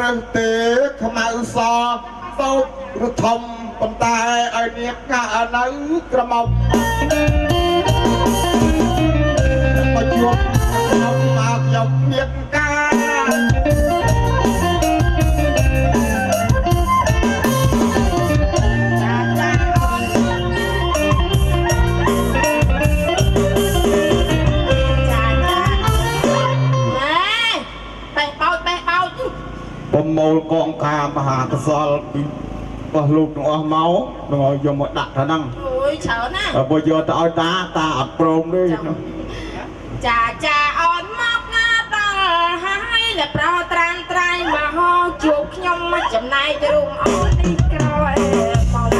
រើសទេខ្មៅសតូចឬធំប៉ុន្តែឲ្យនាងកានៅក្រមុំមកជួបខ្ញុំមកខ្ញុំមានការប្រមូលកងការមហាកសលពីបោះលោកទាំងអស់មកនឹងឲ្យយកមកដាក់ថាហ្នឹងអូយច្រើនណាស់បើយកទៅឲ្យតាអត់ព្រមទេចាអូនមកណាដល់ហើយលប្រត្រានត្រៃមកហោជួបខ្ញុំមកចំណែករួមអូននេះក្រោយមក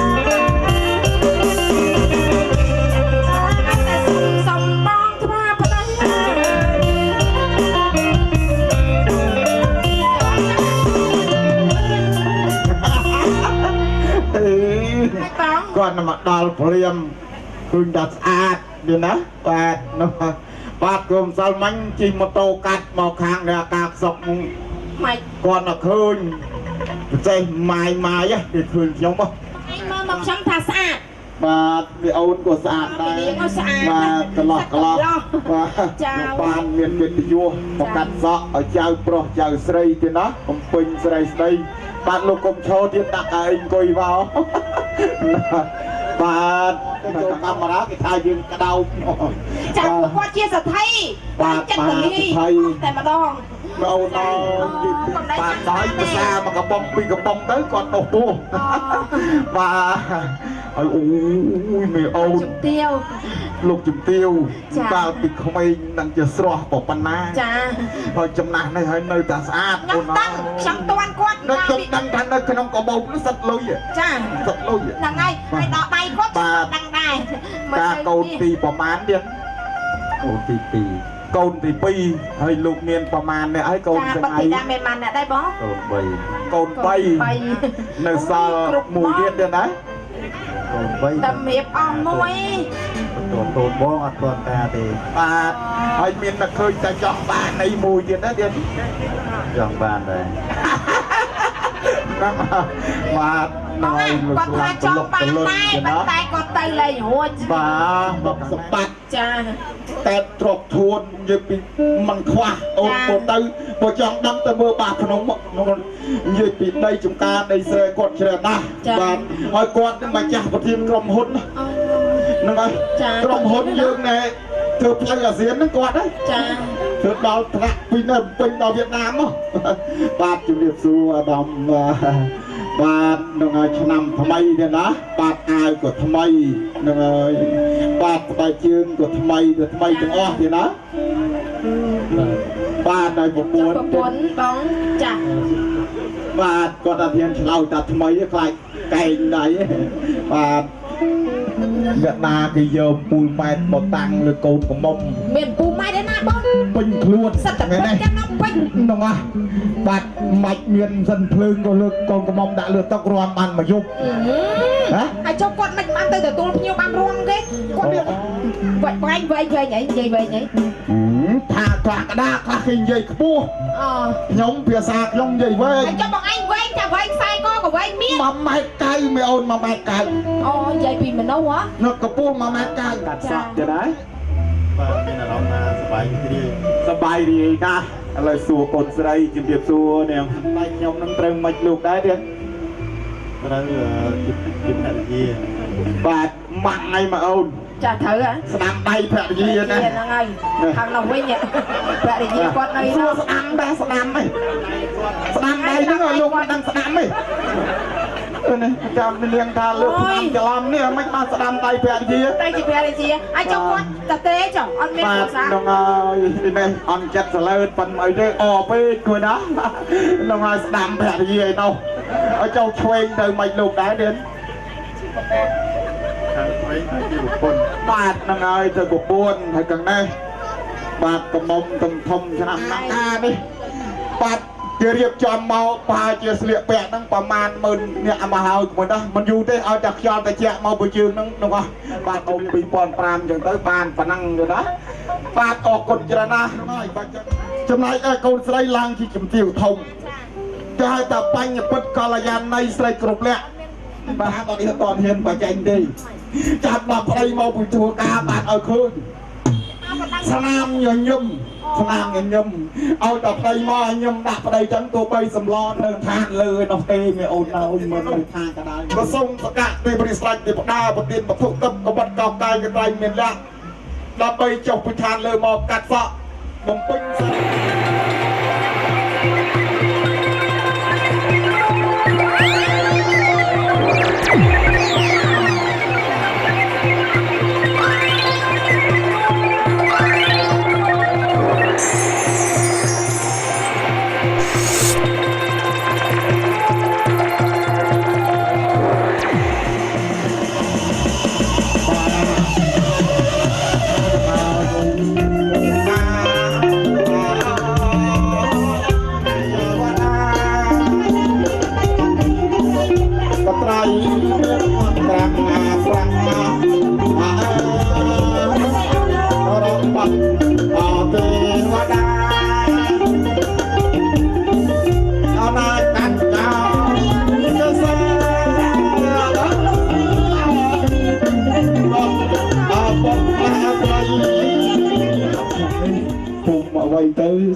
សំបងថ្មប្តីគាត់មកដល់ព្រាមឃើញតែស្អាតយល់ណាបាទគុំសាល់មាញ់ជិះម៉ូតូកាត់មកខាងនៃអាការខ្សក់មុំម៉េចគាត់មកឃើញចេះម៉ាយគេឃើញខ្ញុំមកមកខ្ញុំថាស្អាតបាទវាអូនក៏ស្អាតដែរបាទកន្លោះបាទបានមានកិត្តិយសមកកាត់សក់ឲ្យចៅប្រុសចៅស្រីទៀតណាកំពេញស្រីស្ដីបាទលោកកុំឈរទៀតដាក់ឯងអង្គុយមកបាទចូលកាមេរ៉ាគេថាយើងក្តោបចាគាត់ជាសទ្ធិបាទចិត្តទៅនេះតែម្ដងអូនបាទដល់ភាសាមកកំប៉ុងពីកំប៉ុងទៅគាត់ទៅពោះបាទហើយអូយមេអូនជំទាវលោកជំទាវបាទពីក្មេងនឹងជាស្រស់ប៉ុណ្ណាចាហើយចំណាស់នេះហើយនៅតែស្អាតអូនខ្ញុំតាន់គាត់នៅខ្ញុំដឹងថានៅក្នុងកបោបនេះសិតលុយចាសិតលុយហ្នឹងហើយដល់ដៃគាត់ដឹងដែរតាកូនទីប្រមាណទៀតកូនទី2កូនទី2ហើយលោកមានប្រមាណនេះហើយកូនស្អីចាមិនបានដែរបងកូន3នៅសល់មួយទៀតណាកូន3តាមរៀបអស់មួយតូនបងអត់ទាន់ការទេបាទហើយមានតែឃើញតែចង់បានអីមួយទៀតណាទៀតចង់បានដែរបាទគាត់ថាចង់បានដែរតែគាត់ទៅលេងរួចបាទមកសម្បត្តិចាតែទ្របធួននិយាយពីមិនខ្វះអូនមកទៅបើចង់ដឹងទៅមើលបាសក្នុងនិយាយពីដីចំការដីស្រែគាត់ច្រើនណាស់បាទហើយគាត់នឹងម្ចាស់ប្រធានក្រុមហ៊ុនហ្នឹងហើយក្រុមហ៊ុនយើងណែធ្វើផ្លូវអាស៊ានហ្នឹងគាត់ហ្នឹងចាធ្វើដល់ថ្នាក់ពីនៅពេញដល់វៀតណាមមកបាទជំរាបសួរអាដាមបាទនឹងឲ្យឆ្នាំថ្មីទេណាបាទអាវក៏ថ្មីនឹងហើយបាទស្បែកជើងក៏ថ្មីទាំងអស់ទេណាបាទហើយប្រពន្ធបងចាបាទគាត់ថាធានឆ្លោយតាថ្មីខ្លាចកែងដៃបាទអ្នកណាគេយកពូលម៉ែតមកតាំងលើកូនកំមុំមានពូម៉ែតឯណាបងពេញខ្លួនសិតតែពេញទាំងនោះពេញហ្នឹងហ่ะបាទម៉ាច់មានសិនភ្លើងក៏លើកកូនកំមុំដាក់លើតុរាំបានមួយយប់ហ៎ហើយចុះគាត់មិនបានទៅទទួលភ្ញៀវបានរាំទេគាត់វែងហីនិយាយវែងហីថាខ្លះក្តារខ្លះគេនិយាយខ្ពស់ខ្ញុំភាសាខ្ញុំនិយាយវែងហើយចុះបងឯងវែងតែវែងខ្សែកក៏វែងមាន1ម៉ែត្រ9មេអូន1ម៉ែត្រ9អូនិយាយពីមនុស្សហ៎នៅកម្ពស់1ម៉ែត្រ9កាត់សក់ទៅដែរបាទមានអារម្មណ៍ថាសប្បាយរីកណាស់ឥឡូវសួរកូនស្រីជំរាបសួរនាងតែខ្ញុំនឹងត្រូវមិនលោកដែរទៀតត្រូវជាភរិយាបាទម៉ាក់ឯងមកអូនចាត្រូវហ៎ស្ដាំដៃភរិយាណាហ្នឹងហើយខាងនោះវិញភរិយាគាត់នៅនោះស្ដាំដែរស្ដាំហីស្ដាំដៃហ្នឹងឲ្យលោកមិនដឹងស្ដាំហីនេះចាំនាងថាលោកឆ្នាំច្រឡំនេះមិនបានស្ដាំដៃភរិយាតែជាភរិយាអាចចុះគាត់តាទេចុះអត់មានភាសាហ្នឹងហើយនេះអន់ចិត្តសលើប៉ុនអីទេអពេកគួរណាហ្នឹងហើយស្ដាំភរិយាឯនោះឲ្យចុះឆ្វេងទៅមិនលោកដែរទៀតខាងឆ្វេងទៅជាប្រពន្ធបាទហ្នឹងហើយទៅប្រពន្ធហើយខាងនេះបាទកំមុំទំធំឆ្នាំណានេះបាទគេរៀបចំមកប្រហែលជាស្លៀកពាក់ហ្នឹងប្រមាណ10000នាក់មកហើយមួយនេះមិនយូរទេឲ្យតែខ្យល់ត្រជាក់មកបើជើងហ្នឹងនោះបាទអូន2005អញ្ចឹងទៅបានប៉ុណ្ណឹងទៅណាបាទអរគុណច្រើនណាស់ហើយបាទចំណែកឯកូនស្រីឡើងជាជំទាវធំ គេហៅថាបញ្ញពុតកល្យាណីស្រីគ្រប់លក្ខបាទអត់នេះតហ៊ានបើចាញ់ទេចាប់ដល់ប្តីមកពីធ្វើការបានឲ្យឃើញស្នាមញញឹមស្នាមញញឹមឲ្យដល់ប្តីមកឲ្យញឹមដាក់ប្តីចឹងទោះបីសម្លនៅឋានលើឯនោះទេមេអូនណាអូនមិននៅឋានក៏ដោយក៏សូមសកៈទេបរិស្រាច់ទេបដាប្រទានវត្ថុទឹកកបិតកោកាយកត្រៃមានលក្ខដើម្បីចុះពីឋានលើមកកាត់សក់បំពេញសិន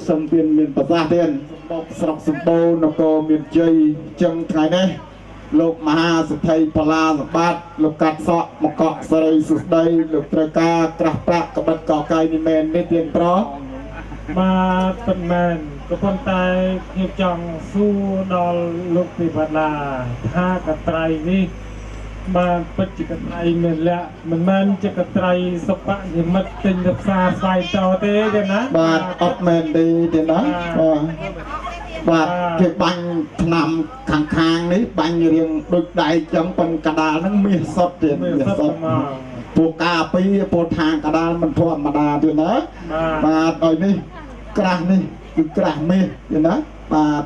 សំពៀនមានប្រសាសន៍ទៀតមកស្រុកសម្បូរនគរមានជ័យចឹងថ្ងៃនេះលោកមហាសិទ្ធិបលាសម្បត្តិលោកកាត់សក់មកកក់សេរីសុស្ដីលោកត្រូវការក្រាស់ប្រាក់ក្បិតកកាយនេះមែននេះទៀងប្របាទប៉ុន្មានក៏ប៉ុន្តែខ្ញុំចង់សួរដល់លោកពិបាឡាថាកត្រៃនេះបានពិតជាកត្រៃមានលក្ខមិនមែនជាកត្រៃសុបនិមិត្តទិញទៅផ្សារស្វ័យតទេទេណាបាទអត់មែនទេណាបាទគេបាញ់ឆ្នាំខាងនេះបាញ់រៀងដូចដែកចឹងប៉ុនកដាលហ្នឹងមាសសុតទៀតមាសសុតពួកការពីពោលខាងកដាលមិនធម្មតាទៀតណាបាទឲ្យនេះក្រាស់នេះគឺក្រាស់មាសទៀតណាបាទ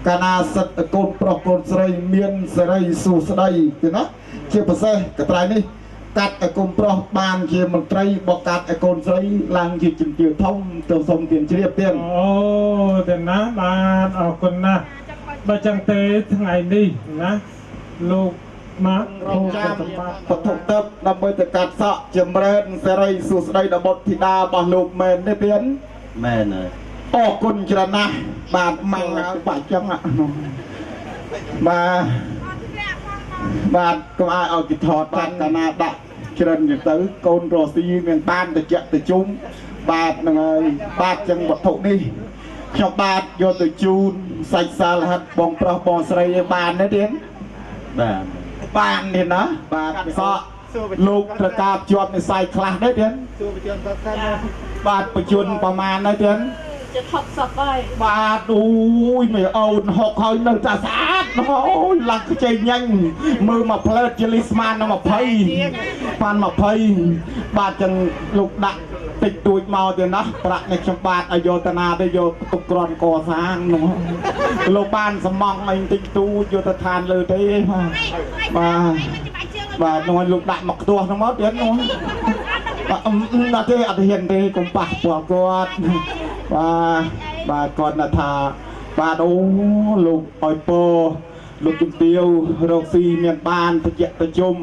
កាណាសិទ្ធកូនប្រុសកូនស្រីមានសេរីសុស្ដីទៀតណាជាពិសេសកត្រៃនេះកាត់ឲ្យកូនប្រុសបានជាមន្ត្រីបកកាត់ឲ្យកូនស្រីឡើងជាជំទាវធំទៅសុំទានជ្រាបទៀតអូទេណាបាទអរគុណណាស់បើចឹងទេថ្ងៃនេះណាលោកមករងចាំបទុកទឹកដើម្បីទៅកាត់សក់ចម្រើនសេរីសុស្ដីដល់បុត្រធីតារបស់លោកមែនទេទៀតមែនហើយអរគុណច្រើនណាស់បាទម៉ាំងបាក់ចឹងបាទកុំឲ្យគេថតបាទកាលណាដាក់ច្រិនទៅកូនរស់ស៊ីមានបានតិចទៅជុំបាទហ្នឹងហើយបាទចឹងវត្ថុនេះខ្ញុំបាទយកទៅជូនសាច់សាលហិតបងប្រុសបងស្រីឲ្យបានទេទៀតបាននេះណាបាទសក់លោកប្រកាសជាប់និស័យខ្លះទេទៀតបាទបញ្ជនប្រមាណហើយទៀតจะថប់សក់ហើយបាទអូយមេអូនហុកហើយនៅតែស្អាតអូយឡាក់ខ្ចីញ៉ាញ់មើលមកផ្លើតជាលីស្មានដល់20បាន20បាទចឹងលោកដាក់តិចតួចមកទៀតណាប្រាក់នេះខ្ញុំបាទឲ្យយកតាណាទៅយកទុកក្រនកសាងនោះលោកបានសំងអីតិចតួចយកទៅឋានលើទេបាទនោះលោកដាក់មកខ្ទាស់ហ្នឹងមកទៀតនោះបាទទេអត់ហ៊ានទេកុំប៉ះពាល់គាត់បាទគាត់ណាថាបាទអូលោកឲ្យពោលោកជំទាវរកស៊ីមានបានតិចប្រជុំ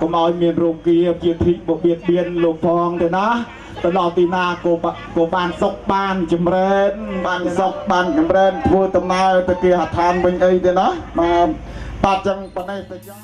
កុំឲ្យមានរោគាជាធិបបៀតបៀនលោកផងទេណាទៅដល់ទីណាក៏បានសុខបានចម្រើនបានសុខបានចម្រើនធ្វើដំណើរទៅគេហដ្ឋានវិញអីទេណាបាទចឹងប៉ុណ្ណេះទៅចុះ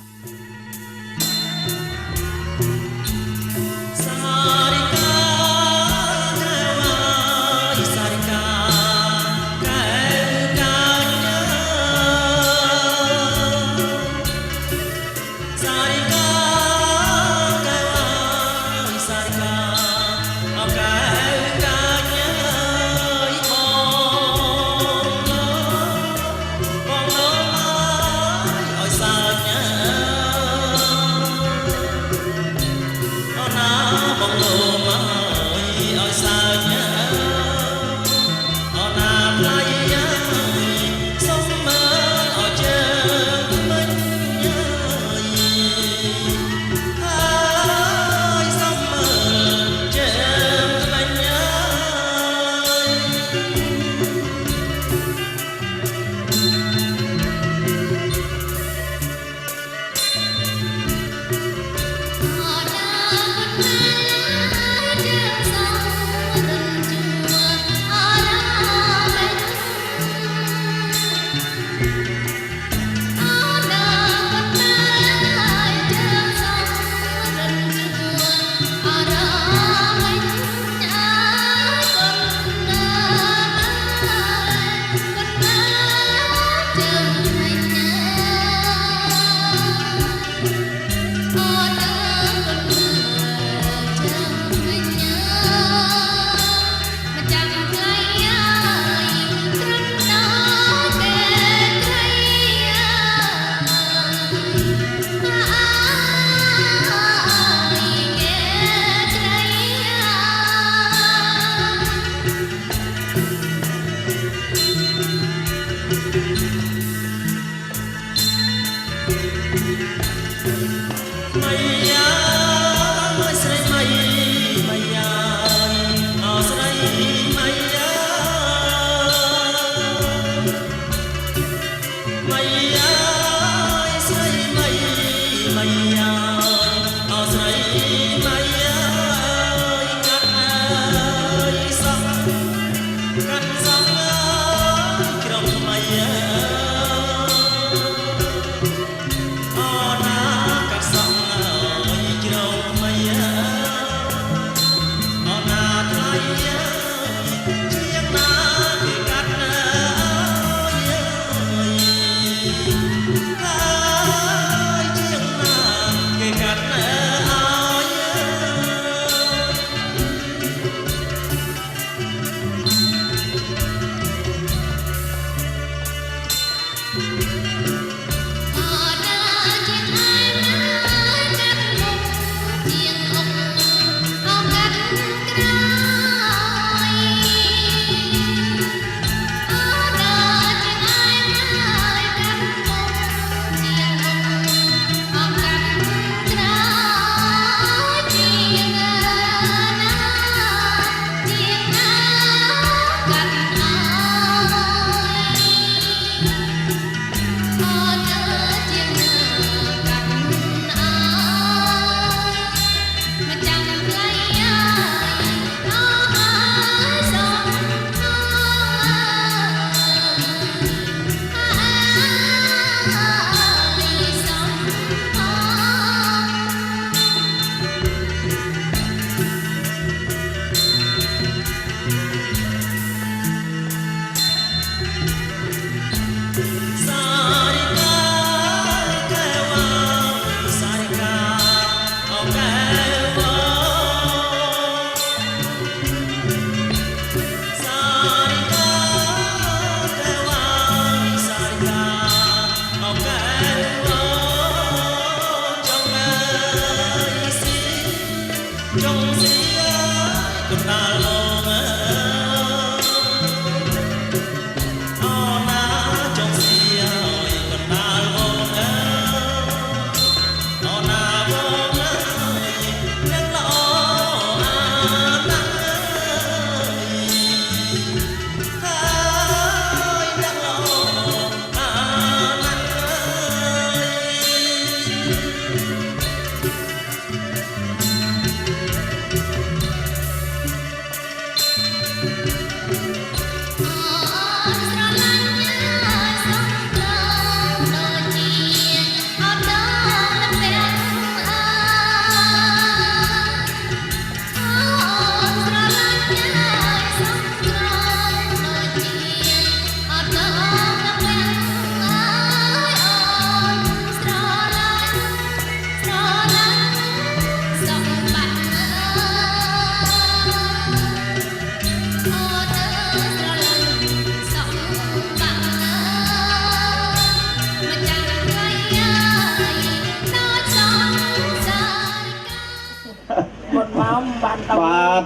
បាទ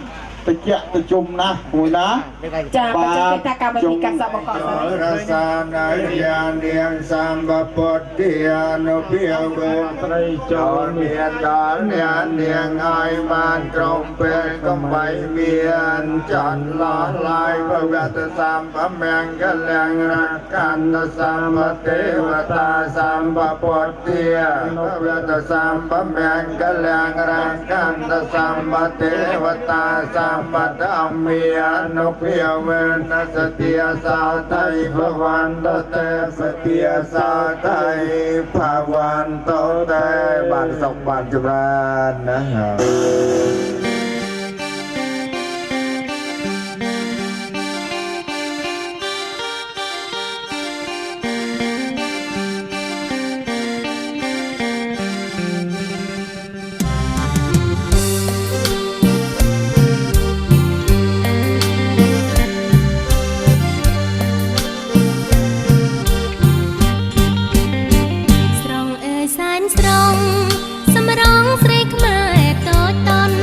តិចទៅជុំណាមួយណា ចាបច្ចុប្បន្នកម្មវិធីកាសបកស រសានាយានាងសម្បពតិអនុភាវេត្រីចូលមានដល់ញានាងឲ្យបានក្រុមពេលកំបីមានចន្ទឡោះឡាយភវតសម្បមង្គលាំងរកន្តសម្បទេវតាសម្បពតិភវតសម្បមង្គលាំងរកន្តសម្បទេវតាសម្បតអមេអនុភាវេនសតិសោតៃភវន្តតេសតិសោតៃភវន្តតេបានសុខបានចម្រើនណា ស្រងអើយសែនស្រងសម្រងស្រីខ្មែរតូចតន់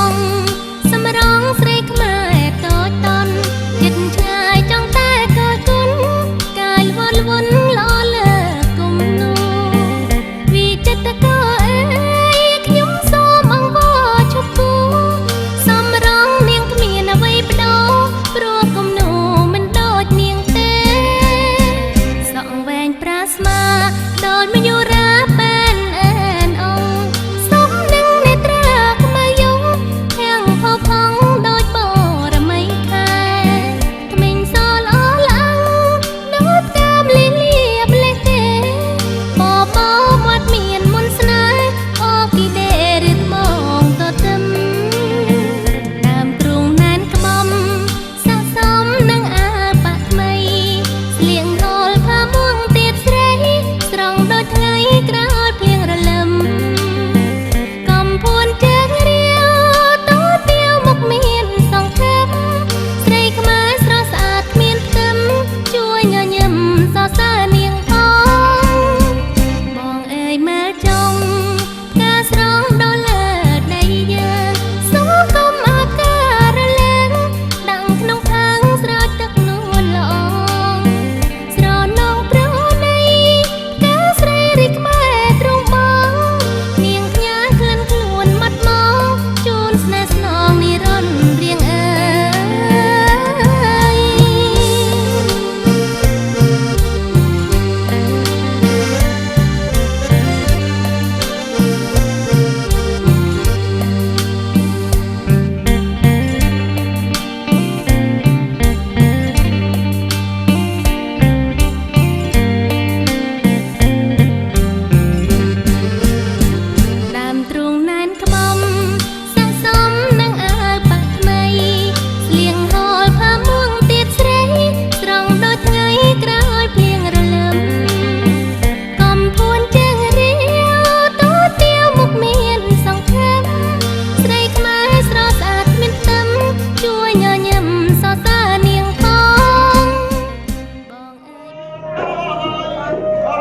ងសម្រងស្រីខ្មែរតូចតន់ចិត្តឆ្ងាយចង់តែកោតគុណកាយវល់វន់ល្អលើគុំនោះវិចិត្តកោអើយខ្ញុំសូមអង្វរជប់គូសម្រងនាងគ្មានអ្វីបដូរព្រោះគុំនោះមិនដូចនាងទេសក់វែងប្រាស្មាដូចមយុរាបែនអែនអងសុំនឹងនេត្រាខ្មៅយងធាំងផោផង់ដូចបរមីខែក្មេងសល្អឡើងដូចតាមលីលៀបលេះទេបបោមាត់មានមុនស្នេហ៍អូគីដេរឹតមកតទឹមដើមទ្រូងណែនក្បំស័កសមនឹងអាបាក់ថ្មីស្លៀងហូលផាមួងទៀតស្រីស្រង់ដូចថ្ងៃក្រោយភ្លៀងរលឹមកំភួនជើងរាវតូចទាវមុខមានសង្ឃឹមស្រីខ្មែរស្រស់ស្អាតគ្មានផ្ទឹមជួយញញឹមសរសើរនាងផងបងអើយមើលចុងផ្កាស្រស់ដល់លើដៃយើងសូមកុំអាការរលែងដាំងក្នុងផើងស្រោចទឹកនួនល្អស្រនងប្រណីផ្កាស្រីរីកខ្មែរទ្រង់បងនាងផ្ញើក្លិនខ្លួនមាត់មកជូនស្នេហ៍ស្នងនិរន្តរ៍រៀងអើយ ដើមទ្រូងណែនក្បំស័កសមនឹងអាវបាក់ថ្មីស្លៀងហូលផាមួងទៀតស្រីស្រង់ដូចថ្ងៃក្រោយភ្លៀងរលឹមកំភួនជើងរាវតូចទាវមុខមានសង្ឃឹមស្រីខ្មែរស្រស់ស្អាតគ្មានផ្ទឹមជួយញញឹមសរសើរនាងផងបងអើយ អ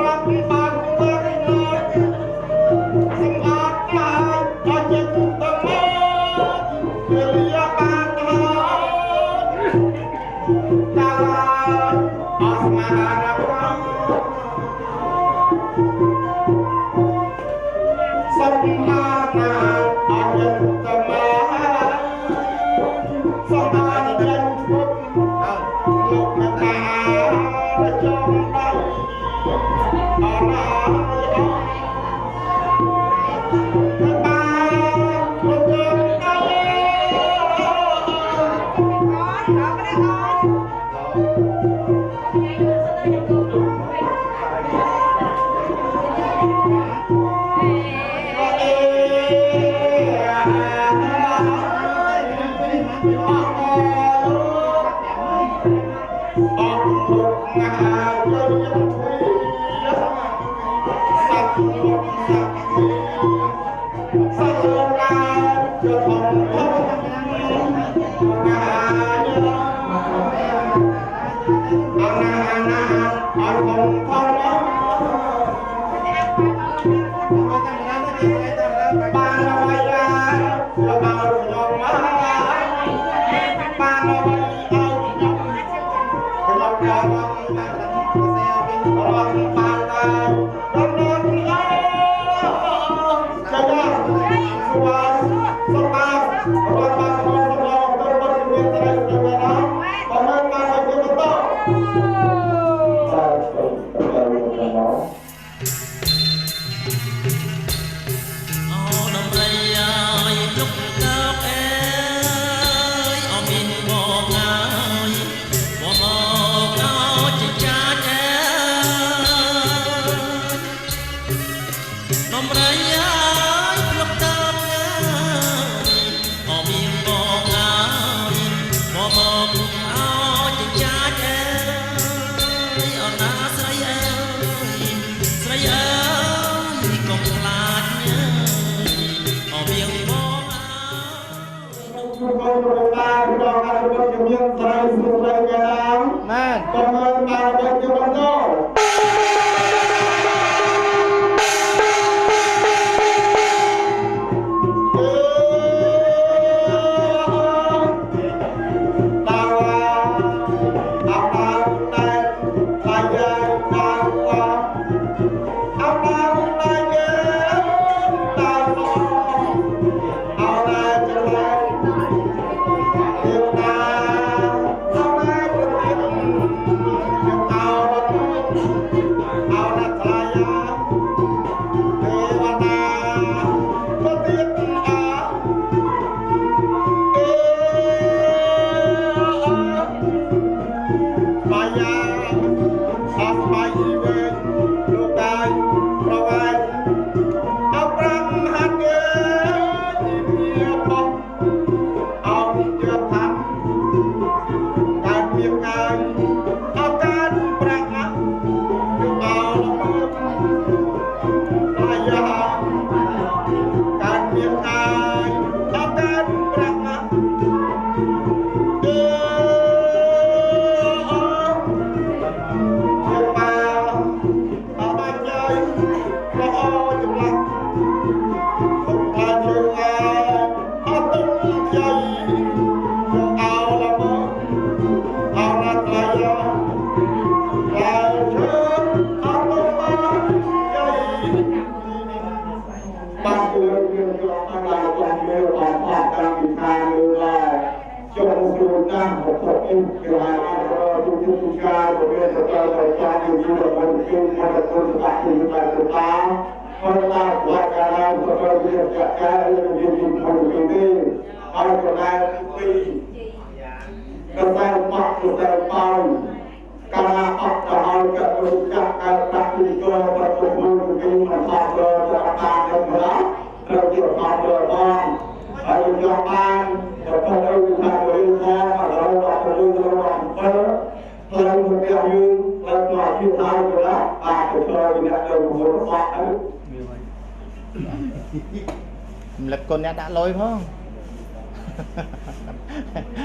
lực con đã lôi không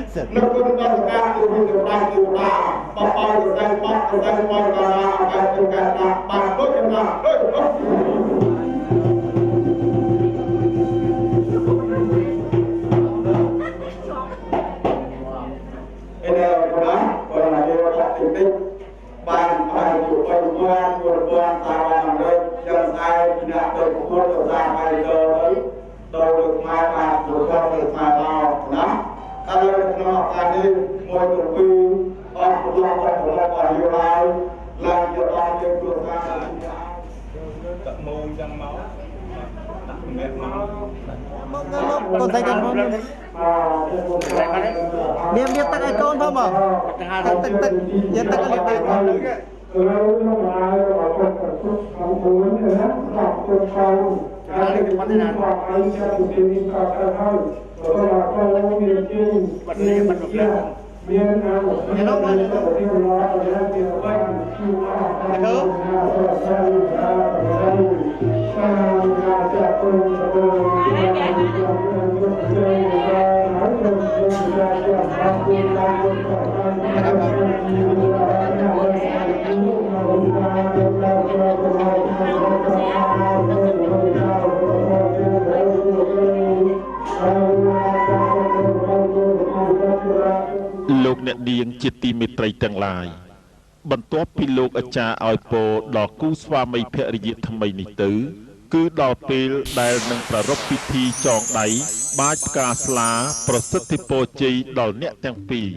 sợ Hãy subscribe cho kênh Ghiền Mì Gõ để không bỏ con thấy con không miếng miếng tắc ai con không à tắc tắc tắc miếng tắc ai con con nữa kìaលោកអ្នកនាងជាទីមេត្រីទាំងឡាយបន្ទាប់ពីលោកអាចារ្យឲ្យពរដល់គូស្វាមីភរិយាថ្មីនេះទៅគឺដល់ពេលដែលនឹងប្រារព្ធពិធីចងដៃបាចផ្កាស្លាប្រសិទ្ធិពរជ័យដល់អ្នកទាំងពីរ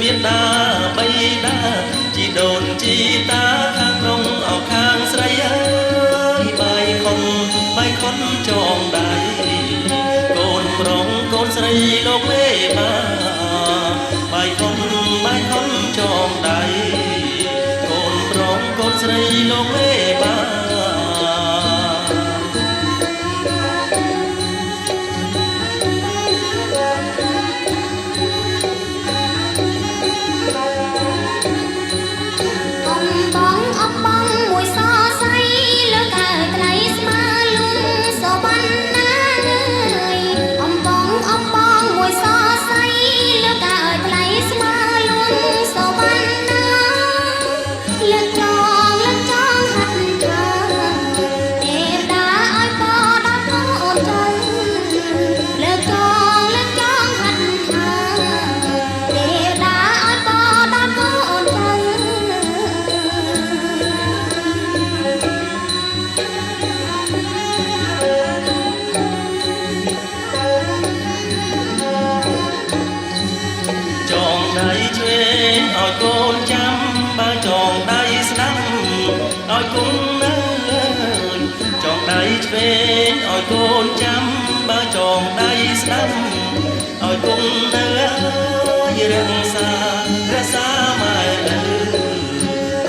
មានតាបៃតាជីដូនជីតាខាងក្នុងអោខាងស្រីអើយបាយខុនចងដៃកូនប្រុងកូនស្រីលោកមេបាបាយខុនចងដៃកូនប្រុងកូនស្រីលោកមេបាHãy subscribe cho kênh Ghiền Mì Gõ để không bỏ lỡ វែងឲ្យកូនចាំបើចងដៃស្ដាំឲ្យគង់នៅឲ្យរក្សាម៉ែឪ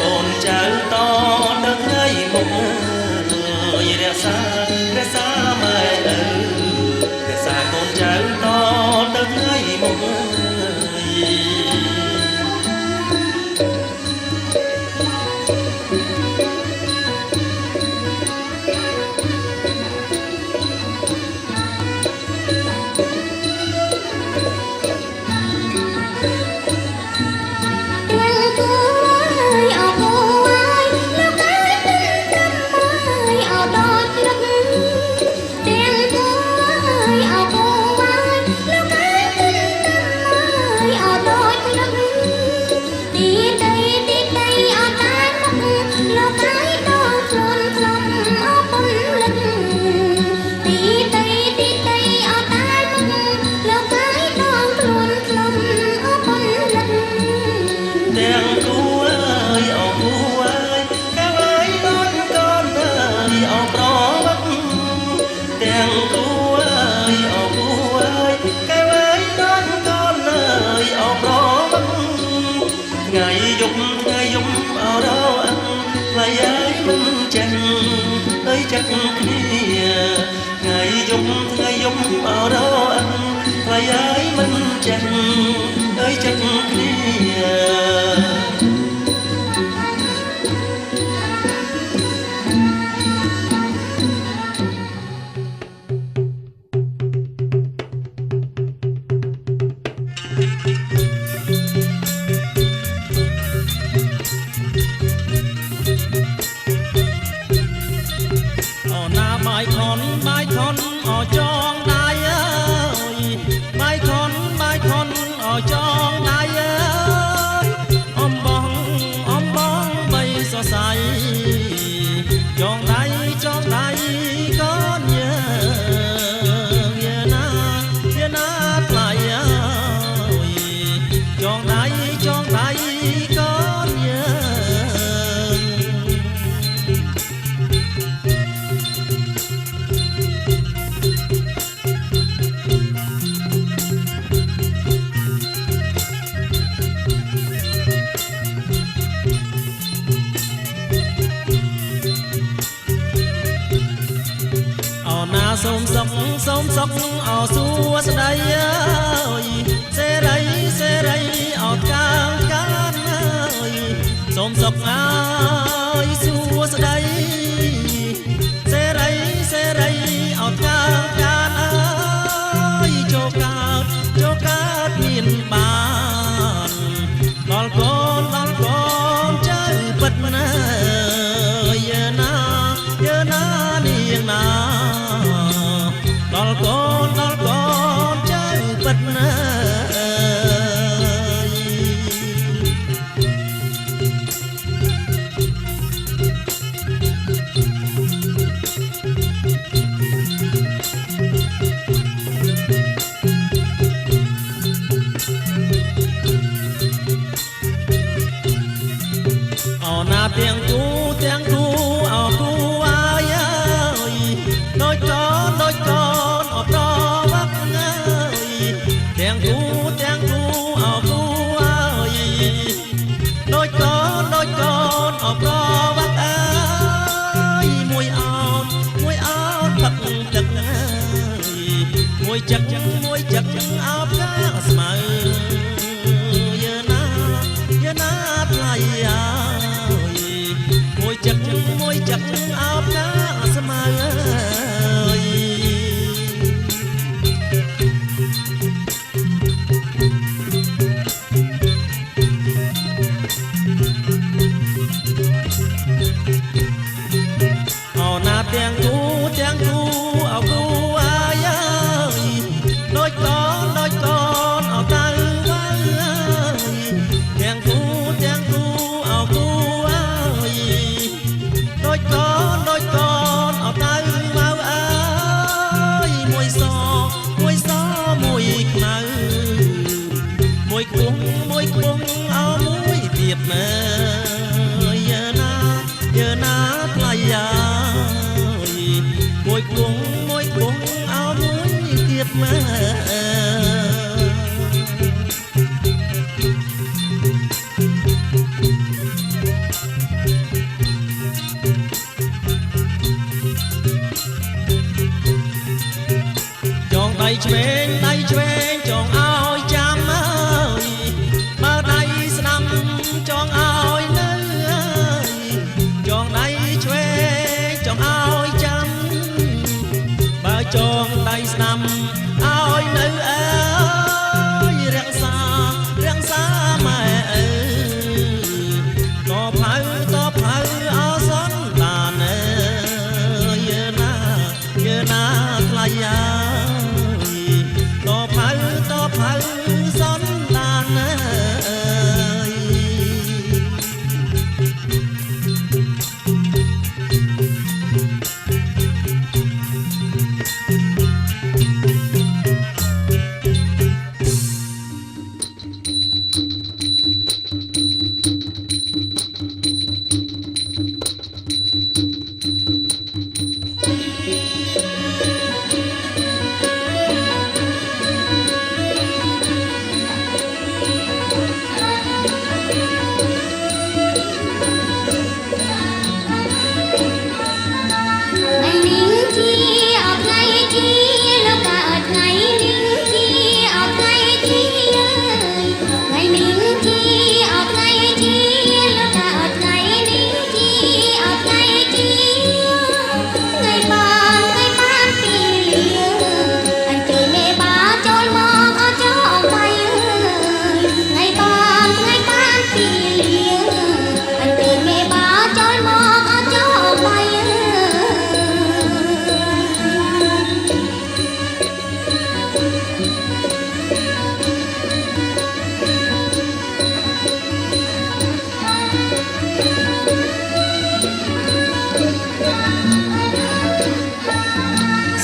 កូនចៅតដល់ថ្ងៃមុខឲ្យរក្សាម៉ែឪរក្សាកូនចៅតដល់ថ្ងៃមុខថ្ងៃយប់អរអឹងថ្លៃឲ្យមិនចេះឲ្យចាក់គ្នាថ្ងៃយប់អរអឹងថ្លៃឲ្យមិនចេះឲ្យចាក់គ្នា បាយខនអចងដៃអើយបាយខនអចងដៃអើយអំបងបីសរសៃចងដៃកូនយាណាថ្លៃអើយចងដៃកូនយា សូមសុខអសួស្ដីអើយសេរីអត់កាងអើយសូមសុខអើយសួស្ដីសេរីអត់កាងអើយចូលកើតមានបានដល់កូនចៅពិតណាយាណានាងណា ដល់កូនចៅពិតណាអណាទាំងគូអគូអាយដូចកូនអត់ប្រវត្តិទាំងគូអគូអើយដូចកូនអត់ប្រវត្តិអើយមួយអោនទឹកអើយមួយចិត្តអោបកាស្មៅយាណាថ្លៃអើយមួយចិត្តអោបកាស្មៅ ទាំងគូអគូអាយដូចកូនអត់ទៅទាំងគូអគូអាយដូចកូនអត់ទៅមកអើយមួយសមួយខ្មៅមួយគង់អោមួយទៀតមើយាណាថ្លៃយ៉ា មួយ មើ ចងដៃឆ្វេងចងឲ្យចាំអើយបើដៃស្ដាំចងឲ្យនៅចងដៃឆ្វេងចងឲ្យចាំបើចងដៃស្ដាំឲ្យនៅអើយរក្សាម៉ែអើតផៅអសនបានអើយយើណាថ្លៃអើតផៅសនឡានអើយ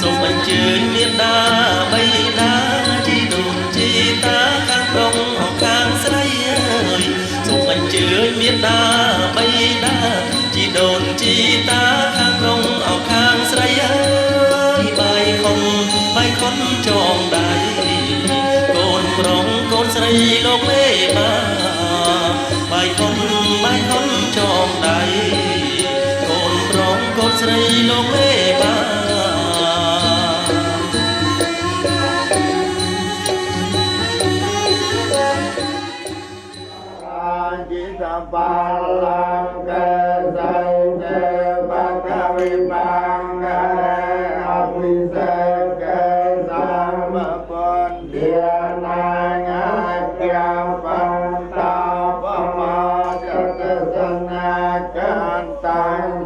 សូមអញ្ជើញមានដាបៃតាជីដូនជីតាខាងប្រុងអស់ខាងស្រីអើយសូមអញ្ជើញមានដាបៃតាជីដូនជីតាខាងប្រុងអស់ខាងស្រីអើយបាយខុនចងដៃកូនប្រុងកូនស្រីលោកលេបាបាយខុនចងដៃកូនប្រុងកូនស្រីលោកលេបា Hãy subscribe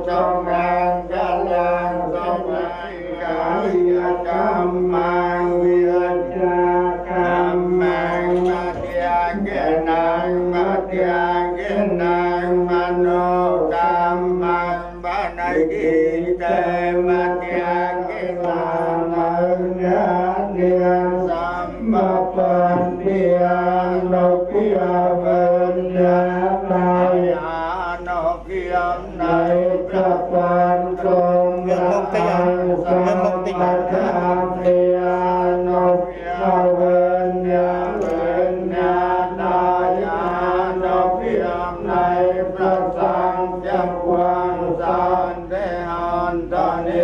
cho kênh Ghiền Mì Gõ để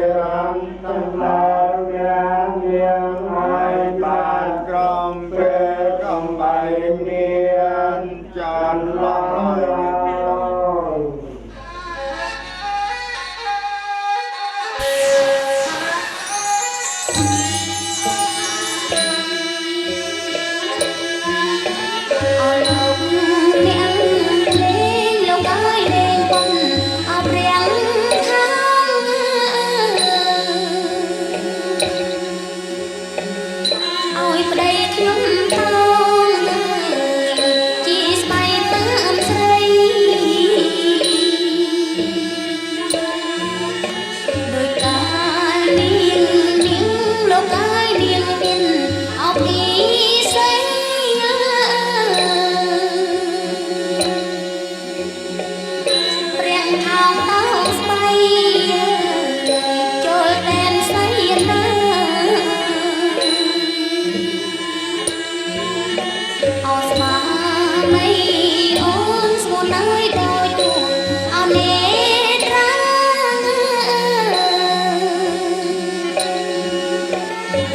không bỏ lỡ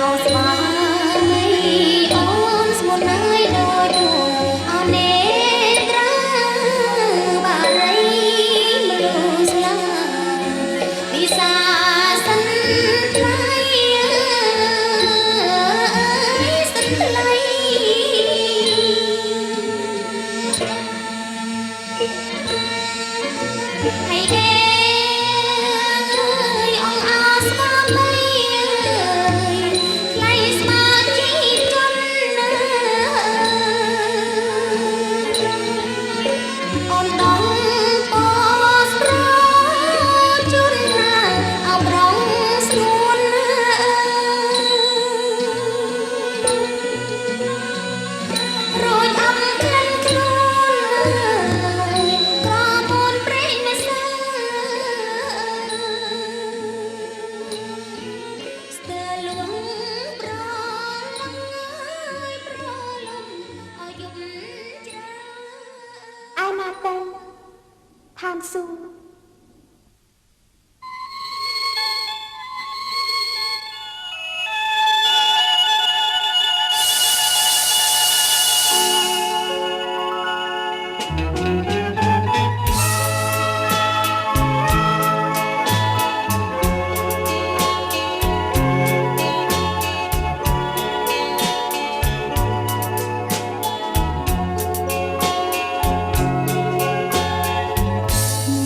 អូស្វាមីអូនស្មុនហើយដូចអូននេត្រាបារីមនុស្សស្លាវិសាសិនថ្លៃសិនថ្លៃហើយអេអងអោស្វាមីថ្លៃស្មើជីជន់អូនដងពស្ប្រជុនអបរងស្មួនរួចអំក្លិនខ្លួនក្រមូនព្រេងមេសាស្ទើរលួងប្រលំប្រលំឲ្យយប់ច្រើនឯណាទៅឋានសួគ៌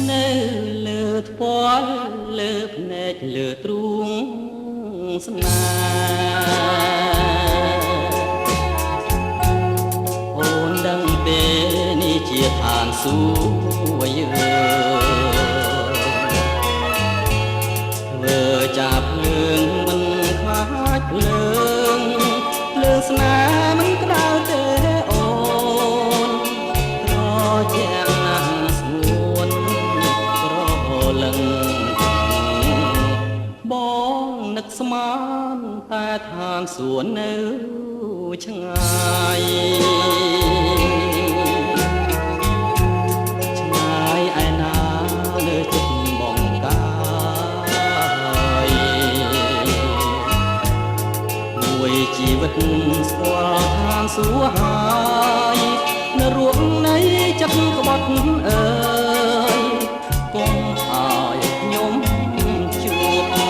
នៅលើថ្ពាល់លើភ្នែកលើទ្រូងស្នេហ៍អូនដឹងទេនេះជាឋានសួគ៌ធ្វើចាប់ភ្លើងមិនខ្លាចភ្លើងស្នេហ៍មិនក្តៅទេអូនត្រជាក់ណាស់ស្ងួនក្រលឹងបងនឹកស្មានតែឋានសួគ៌នៅឆ្ងាយឆ្ងាយឯណាលើចិត្តបងកាយមួយជីវិតស្គាល់ឋានសួគ៌ហើយនៅរួងនៃចិត្តក្បត់អើយកុំឲ្យខ្ញុំជួបអូ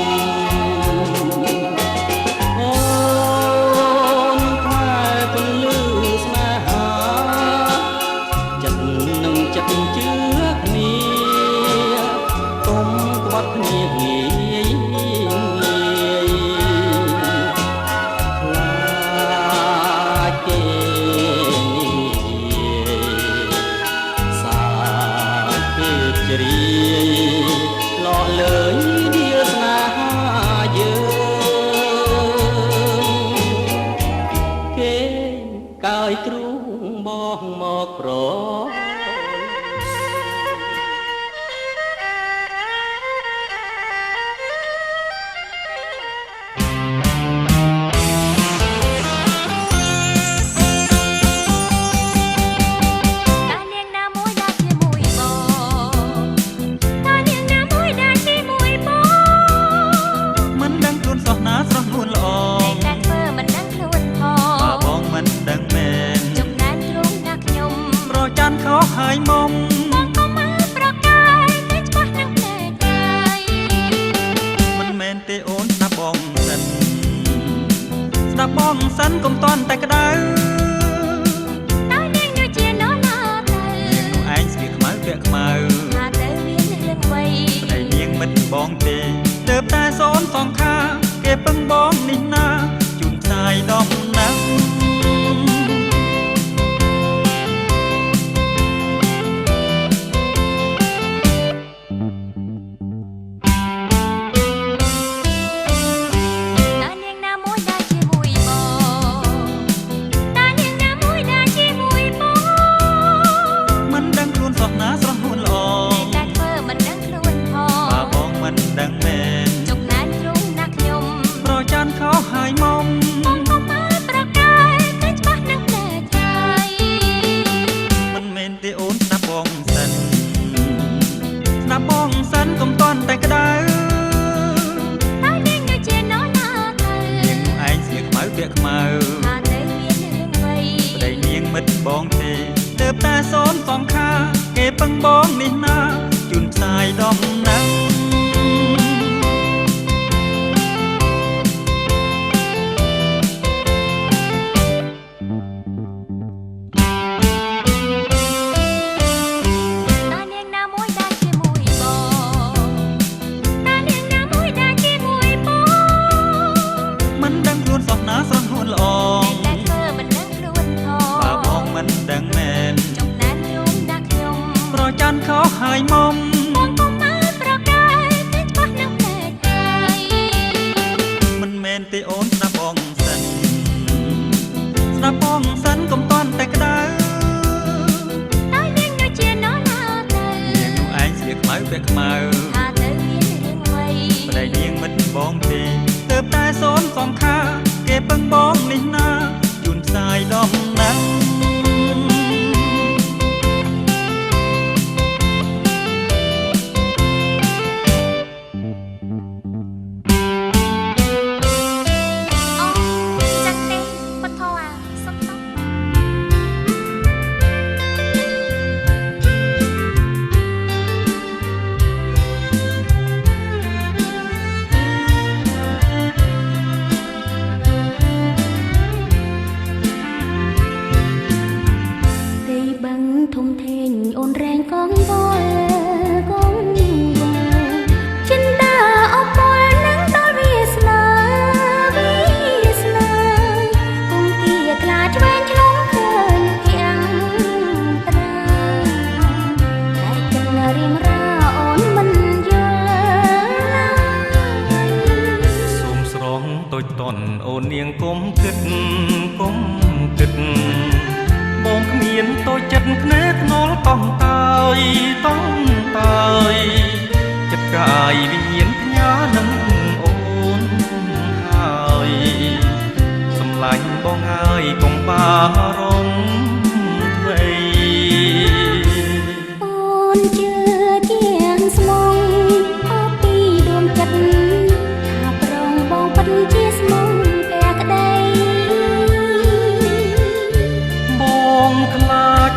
នថែពន្លឺស្នេហាចិត្តនឹងចិត្តជឿគ្នាកុំក្បត់គ្នាងាយងាយខ្លាចគេសាពេកជ្រាយលក់លើយដៀលស្នេហាយើងគេកាយទ្រូងបងមកប្រតានាងណាមួយដែលជាមួយបងតានាងណាមួយដែលជាមួយបង មិនដឹងខ្លួនសោះណាស្រស់នួនល្អ តែធ្វើមិនដឹងខ្លួនផ បើបងមិនដឹងមែន ចំណែនទ្រូងណាខ្ញុំ ប្រច័នខុសហើយមុំ បងក៏មកប្រកាយតែច្បាស់នឹងភ្នែកកាយ មិនមែនទេអូនស្ដាប់បងសិនស្ដាប់បងសិនកុំតន់តែក្តៅ តើនាងនោះជានរណាទៅ នាងនោះឯងស្លៀកខ្មៅពាក់ខ្មៅ ថាទៅមានរឿងអ្វី ប្តីនាងមិនបងទេទើបតែសូនសងខាគេពឹងបងនេះណាជូនផ្សាយដំណឹង តានាងណាមួយដែលជាមួយបងតានាងណាមួយដែលជាមួយបង មិនដឹងខ្លួនសោះណាស្រស់នួនល្អ តែធ្វើមិនដឹងខ្លួនផ បើបងមិនដឹងមែន ចំណែនទ្រូងណាខ្ញុំ ប្រច័នខុសហើយមុំ បងក៏មកប្រកាយតែច្បាស់នឹងភ្នែកកាយ មិនមែនទេអូនស្ដាប់បងសិនស្ដាប់បងសិនកុំតន់តែក្តៅ តើនាងនោះជានរណាទៅ នាងនោះឯង បងសិនស្ដាប់បងសិនកុំតន់តែក្តៅតើនាងនៅជាណោះណាទៅនាងនោះឯងស្លៀកខ្មៅពាក់ខ្មៅថាទៅមានរឿងអ្វីប្តីនាងមិនបងទេទើបតែសូនសងខាគេពឹងបងនេះណាជូនផ្សាយដំណឹងធំធេងអូនរែងកងវល់កងវល់ចិនតាអបពលនឹងដល់វាស្នាគង់គៀក្លាឆ្វេងឆ្លងឃើញភាំងត្រាតែចិនរៀងរាអូនមិនយល់សូមស្រងតូចតន់អូននាងគុំគិតបងគ្មានតូចចិត្តភ្នែកងល់ต้องតើយចិត្តកាយវិញ្ញាណផ្ញើនឹងអូនហើយសម្លាញ់បងហើយកុំបារម្ភអ្វីអូនជឿជាងស្មងអពីដួងចិត្តថាប្រងបងពិតជាស្មងតែក្តីបងខ្លាច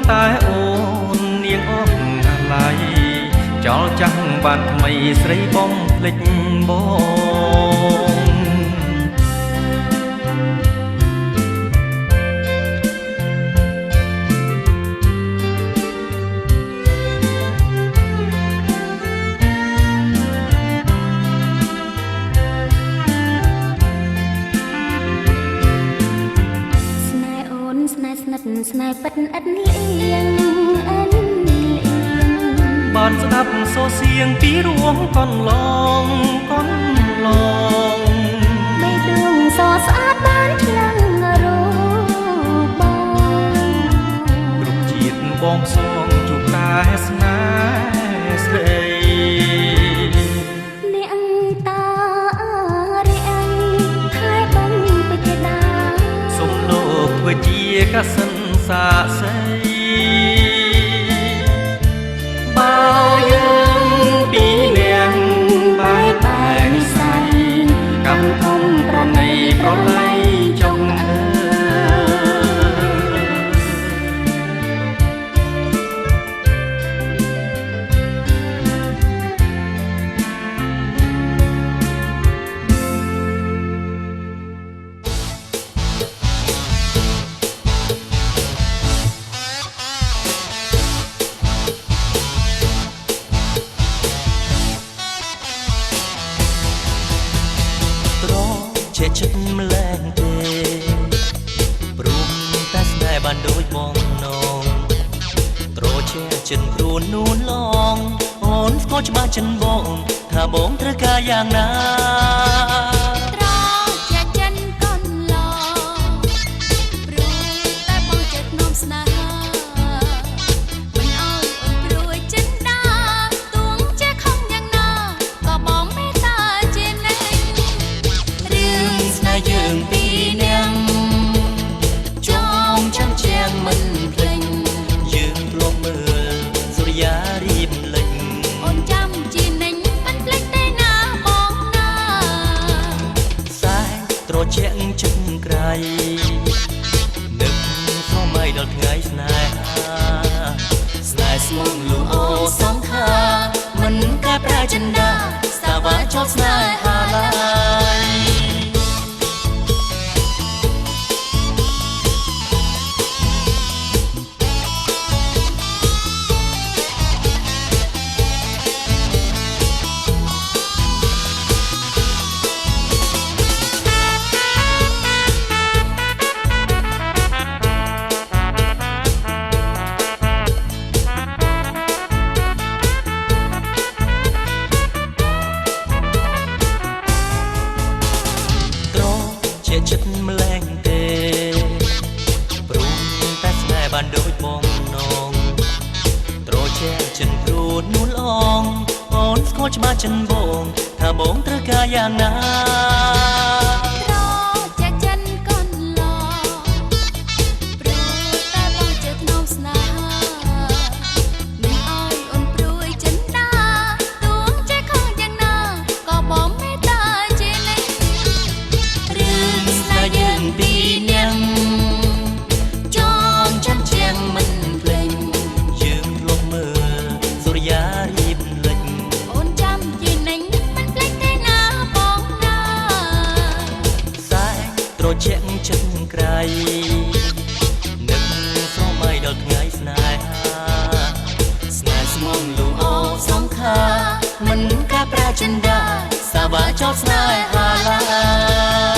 តែអូននាងអស់អាឡ័យចោលចាំងបានថ្មីស្រីបងភ្លេចបងស្នេហ៍ពិតឥតលៀងបានស្ដាប់សូរសៀងពីរួងកន្លងបេះដូងសស្អាតបានឆ្លងរបងគ្រប់ជាតិបងផ្សងជួបតែស្នេហ៍ស្រីនាងតារាំងខែបងពេជ្រដាសុំលោកធ្វើជាកសិនសាស័យបើយើងពីរនាក់បែបតែនិស័យកំពុងប្រណីប្រឡ័យចុងជាចិត្តម្លែងទេព្រមតែស្នេហ៍បានដូចបងនងត្រជាចិនព្រួននួនឡងអូនស្គាល់ច្បាស់ចិនបងថាបងត្រូវការយ៉ាងណាត្រជាចិនកូនឡងព្រោះតែបងចិត្តនោមស្នេហាមិនអោយអូនព្រួយចិនដាទួងជាខំយ៉ាងណាក៏បងមេត្តាជាណែស្នេហ៍យើងពីរនាក់ចងចាំជាងមិនភ្លេចយើងធ្លាប់មើលសូរិយារៀបលេចអូនចាំជានិញមិនភ្លេចទេណាបងណាសែត្រជាក់ចិត្តក្រៃនឹកថ្មីដល់ថ្ងៃស្នេហាស្នេហ៍ស្មងលូអូសងខាមិនកាប្រែចិនដាសាវ៉ាចោលស្នេហាឡើយ កចិត្តម្លែងទេព្រមតែស្នេហ៍បានដូចបងនងត្រជាចិនព្រួតនួនអងអូនស្គាល់ច្បាស់ចិនបងថាបងត្រូវការយ៉ាងណាជាក់ចិត្តក្រៃនឹកស្រមៃដល់ថ្ងៃស្នេហាស្នេហ៍ស្មុំលូអូសងខាមិនកាប្រាចិនដាសាបាចោតស្នេហាឡា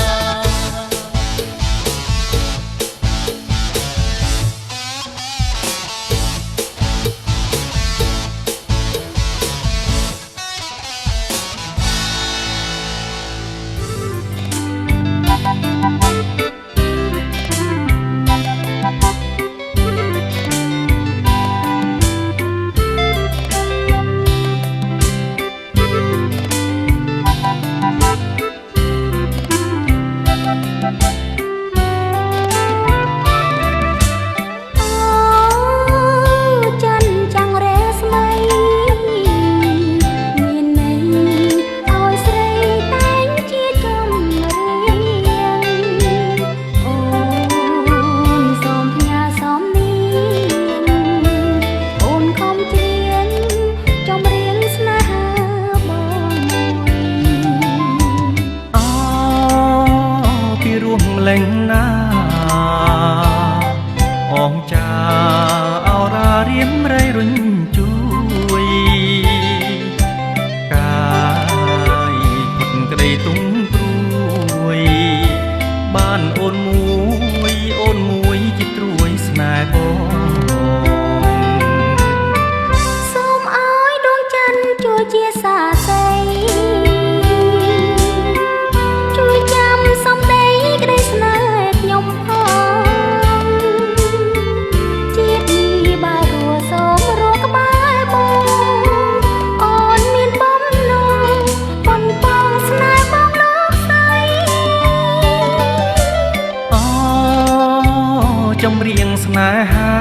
ចម្រៀងស្នេហា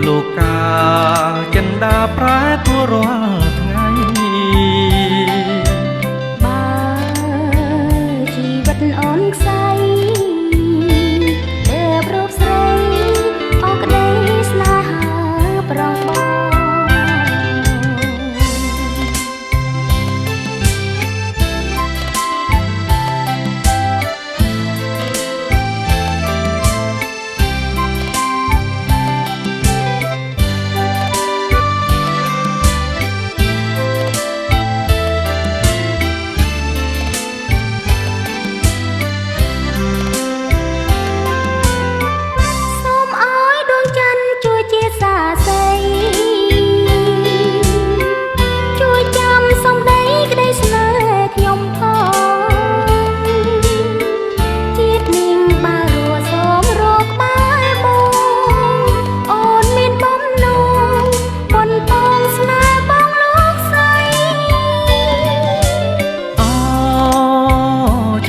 លោកកាចិនដាប្រែព្រោះរាល់ថ្ងៃបើជីវិតអូនខ្សែតែប្រុសស្រីអរក្តីស្នេហាប្រងបង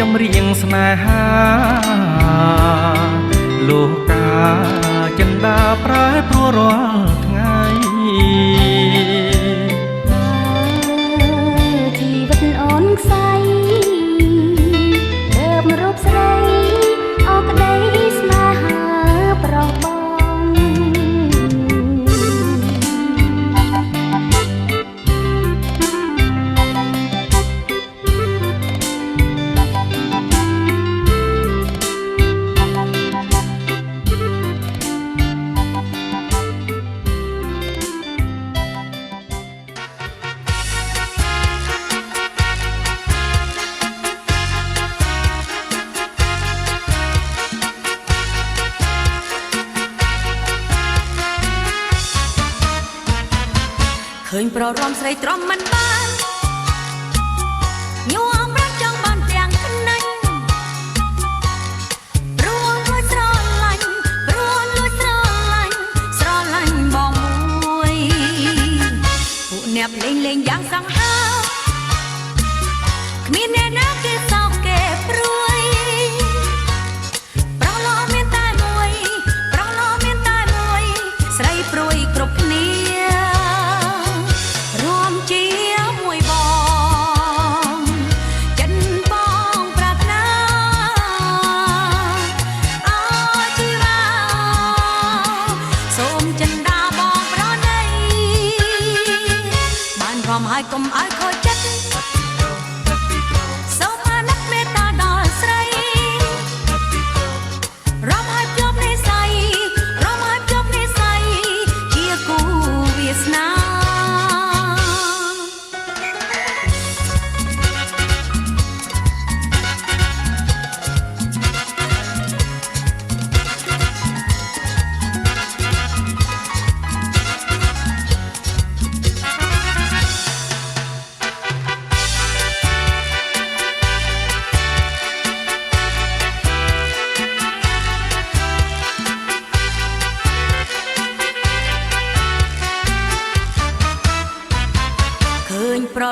ចម្រៀងស្នេហាលោកកាចិនដាប្រែព្រោះរាល់ថ្ងៃជីវិតអូនខ្សែដើមរូបស្រីអរក្តីស្នេហាប្រងបងឃើញប្ររំស្រីទ្រាំមិនបានញោមប្រាំចង់បានទាំងខ្នាញ់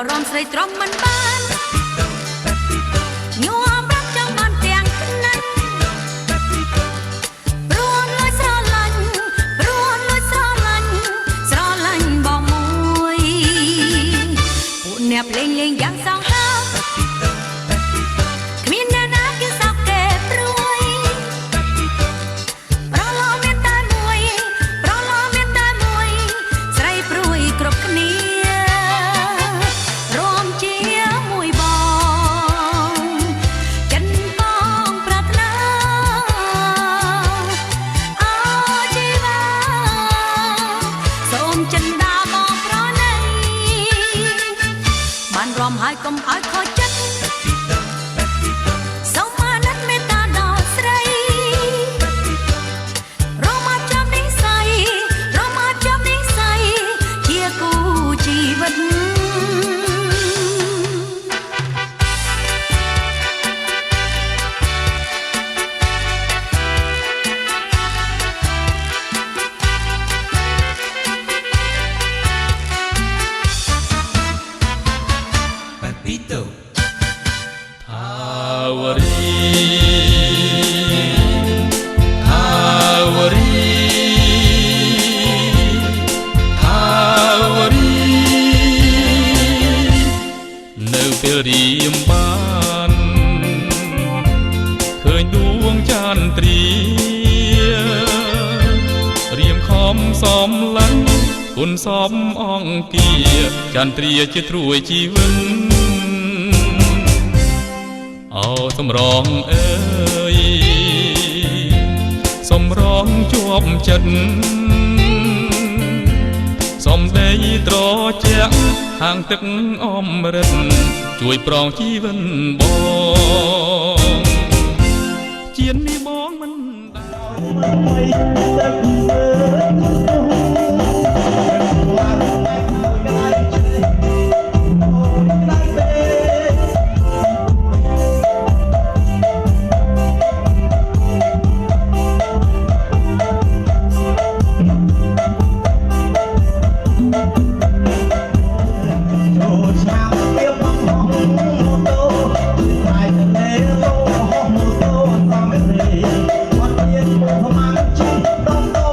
រំស្រីទ្រាំមិនបានញ័រប្រាប់ចង់បានទាំងខ្នាត់ព្រួនលួចស្រឡាញ់ព្រួនលួចស្រឡាញ់ស្រឡាញ់បងមួយពួកអ្នកលេងលេងយ៉ាងសងហើគ្មានអ្នកណាគេសោកគេព្រួយប្រឡងមានតែមួយប្រឡងមានតែមួយស្រីព្រួយគ្រប់គ្នារួមជាមួយបងចិនបងប្រាថ្នាអោជីវ៉ាសូមចិនដាបងប្រណីបានរំហើយកុំឲ្យខូចចិត្តសូមអាណិតមេត្តាដល់ស្រីរំអាចចាំនិស័យរំអាចចាំនិស័យជាគូជីវិតវរីថាវរីថាវរីនៅពេលរៀមបានឃើញដួងចានទ្រារៀមខំសំឡាញ់គុណសមអង្គាចានទ្រាជាត្រួយជីវិតអោសំរងអើយសំរងជាប់ចិត្តសំដីត្រជាក់ហាងទឹកអមរិតជួយប្រងជីវិតបងជានេះបងមិនHãy subscribe cho kênh Ghiền Mì Gõ để không bỏ lỡ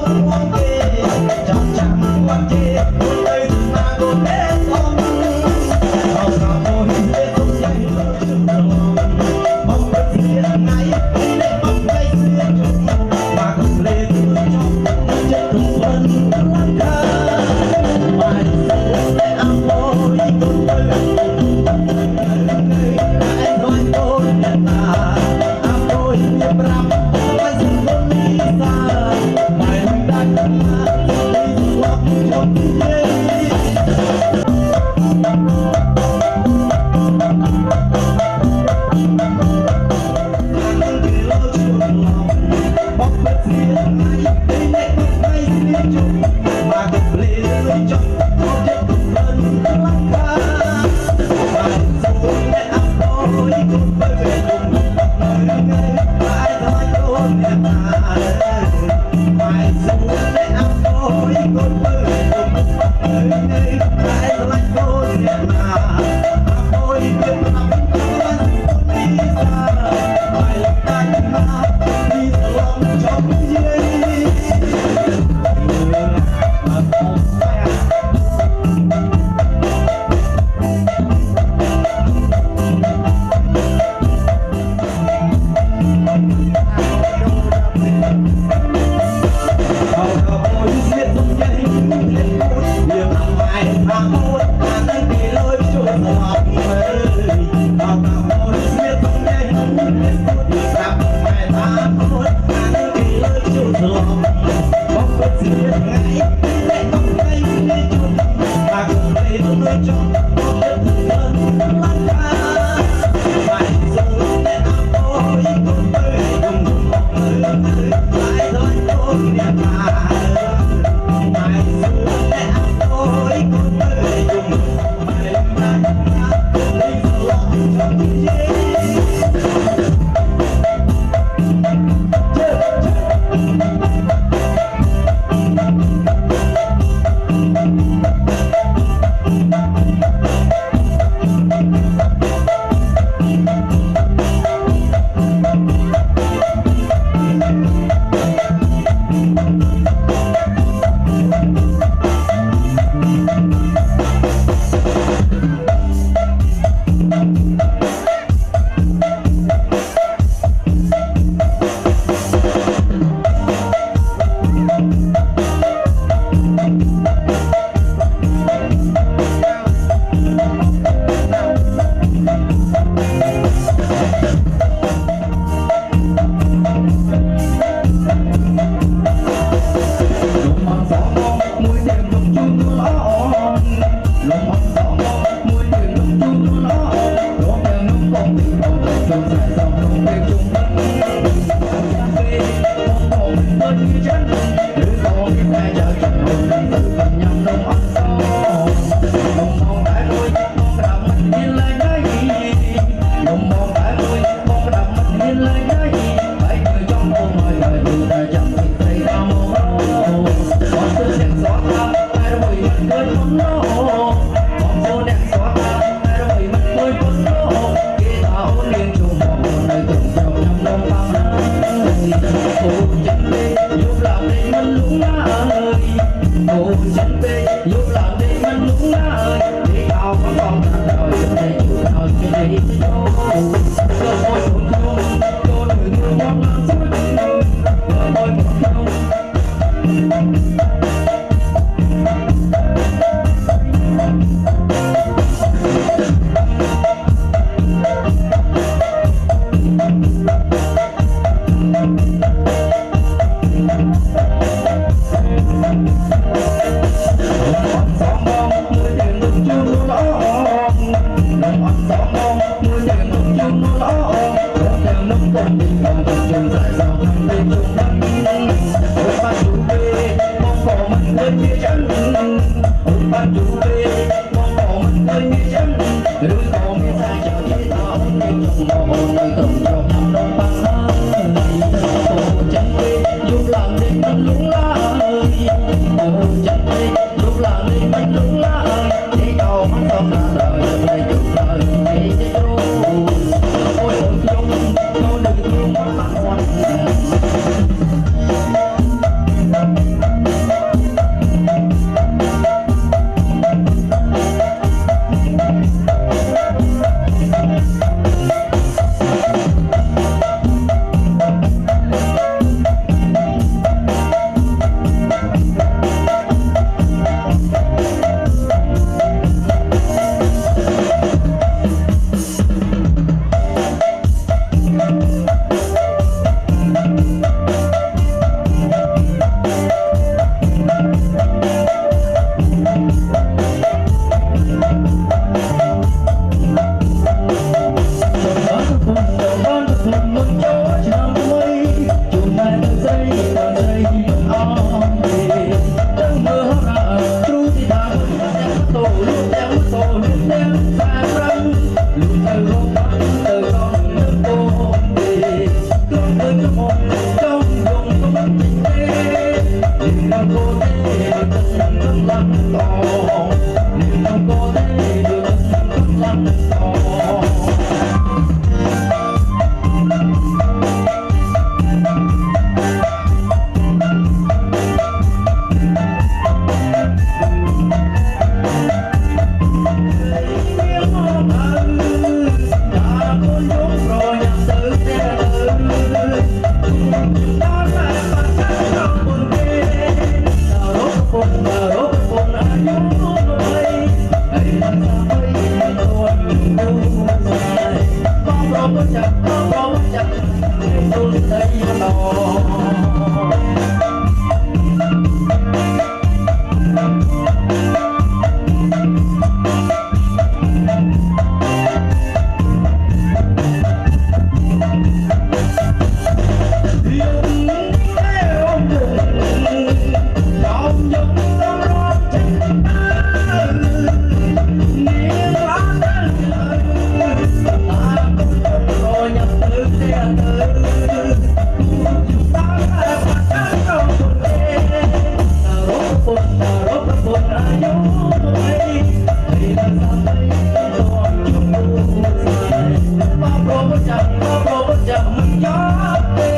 Hãy subscribe cho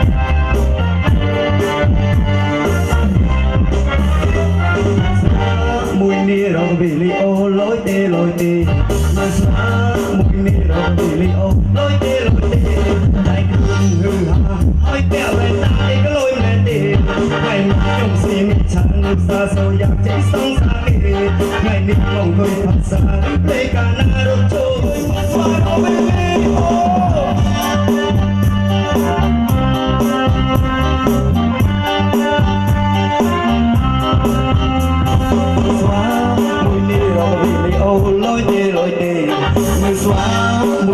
kênh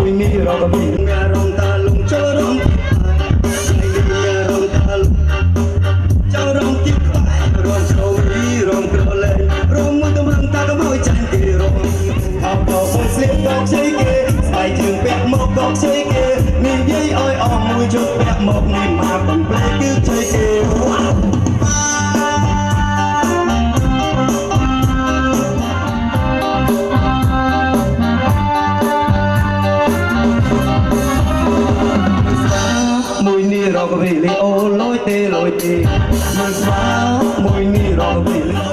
Ghiền Mì Gõ để không bỏ lỡ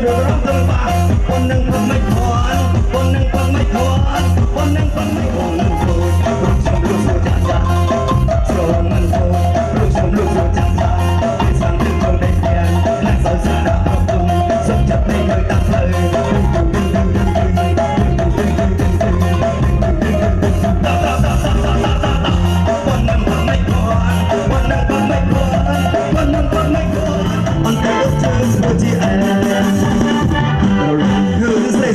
ររំទាំងបាប៉ុននឹងប៉ុនមិនធន់ប៉ុននឹងប៉ុនមិនធន់ប៉ុននឹងប៉ុនមិនធន់រូបខ្ញុំលុះសូចាចាស្រងមិនធន់រូបខ្ញុំលុះសូចាចាពេលសាំទឹកក្នុងដេកយ៉ាងណាស់សើស្ដាប់ប្រពន្ធសុខចិត្តនេះនៅតាមផ្លូវ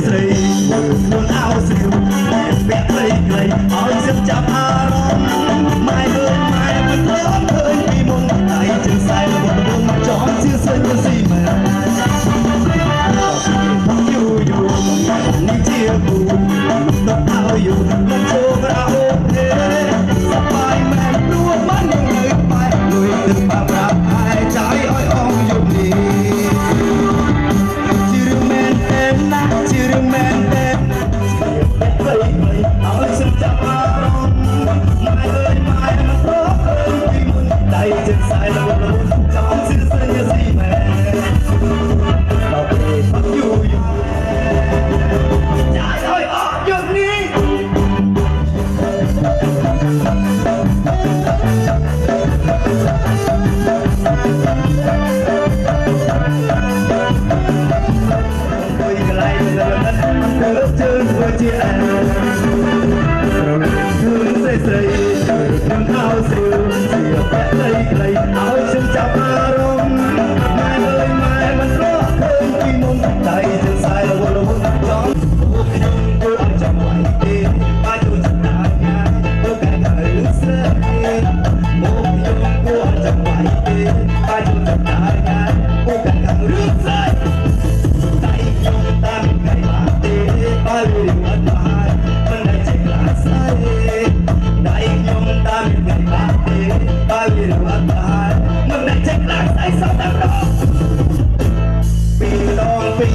ស្រីខ្លួនអោស្រីពាក់ខ្លីខ្លីឲ្យសិនចាប់អារម្មណ៍ម៉ែអើយម៉ែមិនធ្លាប់ឃើញពីមុនតែជើងខ្សែរវល់មុនចង់ជាស្រីទៅស៊ីមែនយូយូនេះជាគូដល់ឲ្យយូមិនចូលក្រៅទេសបាយមែនព្រោះមិននឹងនៅបែកលុយទឹកបាប្រាប់ឲ្យចាយឲ្យអងយប់នេះជារឿងមែនទេណាជារឿងមែនទេឲ្យសិនចាប់អារម្មណ៍ម៉ែអើយម៉ែមិនព្រមឃើញពីមុនដៃជិតខ្សែរវល់ចង់ស៊ីស្រីស៊ីមែនដល់ពេលផឹកយូយូចាយឲ្យអស់យប់នេះអើយកន្លែងលើហ្នឹងធ្វើជើងធ្វើជាអែស្រីនឹងអោស្រីជាពាក់ខ្លីខ្លីឲ្យខ្ញុំចាប់អារម្មណ៍ម៉ែអើយម៉ែមិនធ្លាប់ឃើញពីមុនតែជើងខ្សែរវល់ចង់ពួកខ្ញុំធ្វើឲ្យចាំໄວទេបាយចូលចិត្តដើរញ៉ាំពួកកែកៅស្រីមកខ្ញុំធ្វើឲ្យចាំໄວទេបាយចូលចិត្តដើរញ៉ាំពួកកែកៅស្រីតែខ្ញុំតាមកែបានទេបាយវាអត់បានមិនដែលចេះខ្លាចស្រីដៃខ្ញុំតាមថ្ងៃបាក់ទេបើវារត់បានមិនដែលចេះខ្លាំងស្អីសោះតែម្ដងពីរដងពី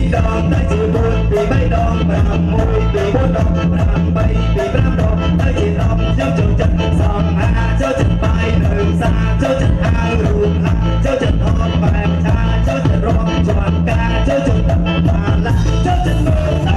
រដងតែជា4ពី3ដង5 1ពី4ដង5 3ពី5ដងតែជា10ខ្ញុំចូលចិត្តសំហាចូលចិត្តបាយនៅសាចូលចិត្តអាវរូបឡាចូលចិត្តអត់បែបឆាចូលចិត្តរំជាប់ការចូលចិត្តបានឡាចូលចិត្តមើលតា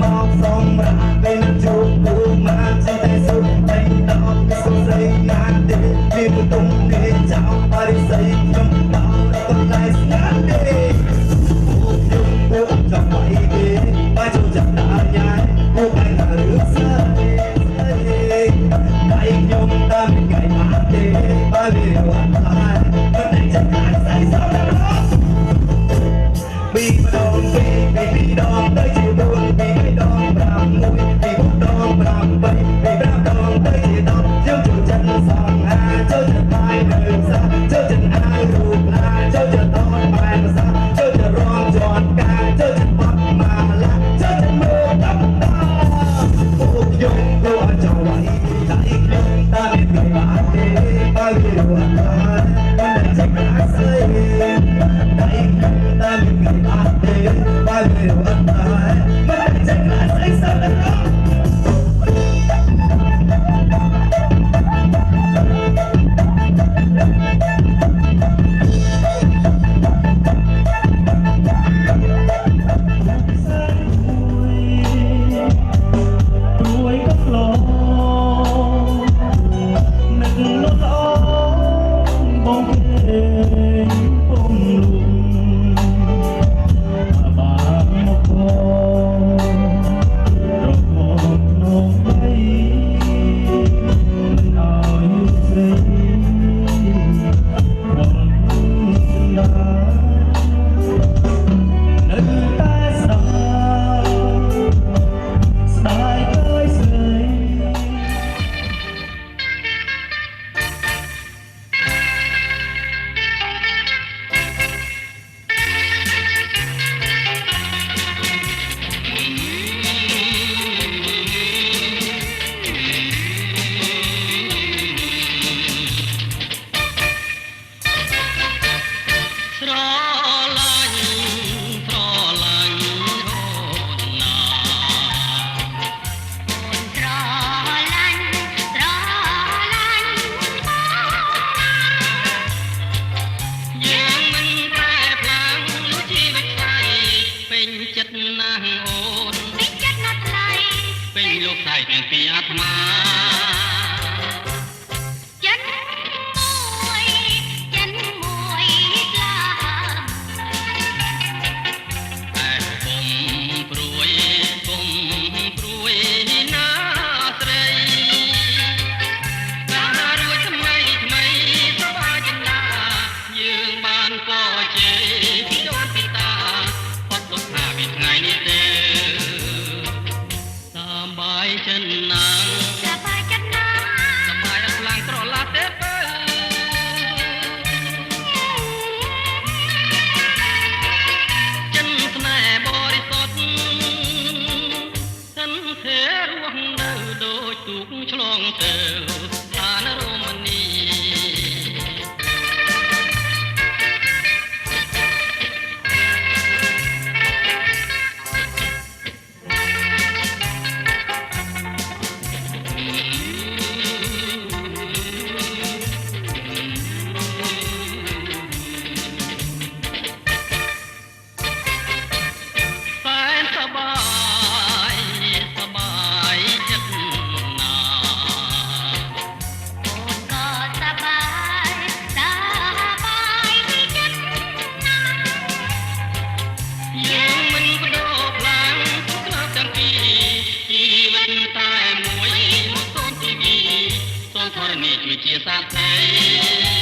មកសម្រាប់ពេលជួបគូមកជាតែសុខតែដល់សុខស្រីណាស់ទេវាមិនទុំទេចោលបរិស័យខ្ញុំដល់កន្លែងស្ងាត់ទេខ្ញុំពួកចង់ไปទេបើចូលចិត្តដល់ញ៉ាយពួកឯងថារឿងស្អីតែខ្ញុំតាមថ្ងៃមកទេបើវារត់ឡាយមិនអាចចាក់ខ្លាចស្អីសោះពីម្ដងពីរដងទៅជា4ពី3ដង5 1ពី4ដង5 3ពី5ដងទៅជា10ខ្ញុំចូលចិត្តសងហាចូលចិត្តបាយនៅសាចូលចិត្តអាវរូបឡាចូលចិត្តតនបែបភាសាចូលចិត្តរងជាន់ការចូលចិត្តបត់ម៉ាឡាចូលចិត្តមើលតាមតាពួកខ្ញុំក៏អត់ចង់ໄວតែខ្ញុំតាមថ្ងៃបានទេបើវារត់ឡាយមិនចេះខ្លាចស្អីតែខ្ញុំតាមថ្ងៃបានទេបើវារត់ឡាយមិនចេះខ្លាចស្អីសោះតែ ទូកឆ្លងទៅឋានរមនី ជាសាស្ត្រី